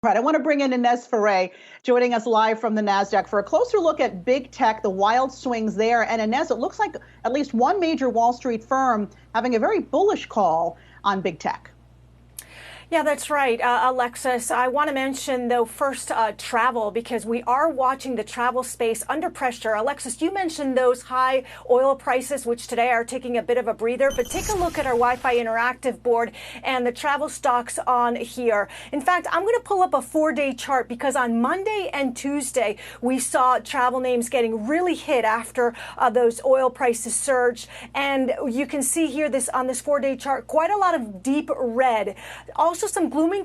Right, I want to bring in Ines Ferre, joining us live from the NASDAQ for a closer look at big tech, the wild swings there. And Ines, it looks like at least one major Wall Street firm having a very bullish call on big tech. Yeah, that's right, Alexis. I want to mention, though, first travel, because we are watching the travel space under pressure. Alexis, you mentioned those high oil prices, which today are taking a bit of a breather. But take a look at our Wi-Fi interactive board and the travel stocks on here. In fact, I'm going to pull up a 4-day chart because on Monday and Tuesday, we saw travel names getting really hit after those oil prices surged. And you can see here on this 4-day chart, quite a lot of deep red. Also, some gloomy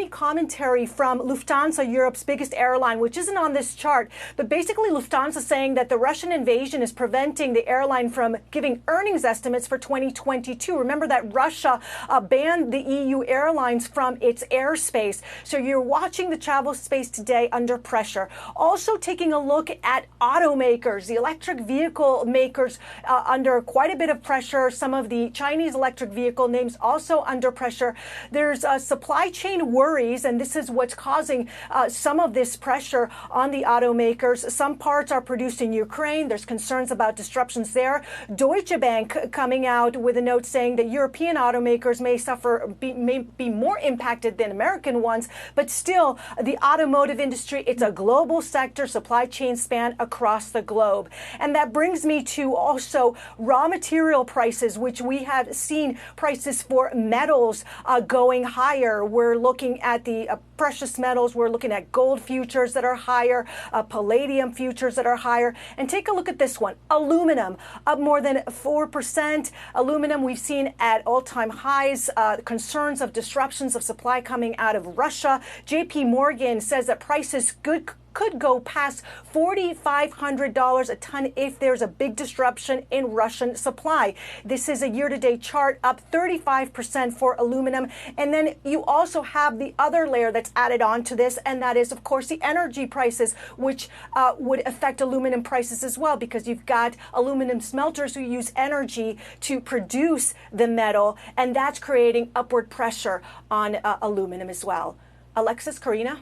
commentary from Lufthansa, Europe's biggest airline, which isn't on this chart. But basically, Lufthansa saying that the Russian invasion is preventing the airline from giving earnings estimates for 2022. Remember that Russia banned the EU airlines from its airspace. So you're watching the travel space today under pressure. Also taking a look at automakers, the electric vehicle makers under quite a bit of pressure. Some of the Chinese electric vehicle names also under pressure. There's supply chain worries, and this is what's causing some of this pressure on the automakers. Some parts are produced in Ukraine. There's concerns about disruptions there. Deutsche Bank coming out with a note saying that European automakers may be more impacted than American ones, but still the automotive industry, it's a global sector, supply chain span across the globe. And that brings me to also raw material prices, which we have seen prices for metals going higher. We're looking at the precious metals. We're looking at gold futures that are higher, palladium futures that are higher. And take a look at this one. Aluminum up more than 4%. Aluminum we've seen at all-time highs. Concerns of disruptions of supply coming out of Russia. JP Morgan says that prices could go past $4,500 a ton if there's a big disruption in Russian supply. This is a year-to-date chart, up 35% for aluminum. And then you also have the other layer that's added on to this, and that is, of course, the energy prices, which would affect aluminum prices as well, because you've got aluminum smelters who use energy to produce the metal, and that's creating upward pressure on aluminum as well. Alexis, Karina?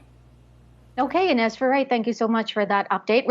Okay, Ines Ferre, thank you so much for that update. We're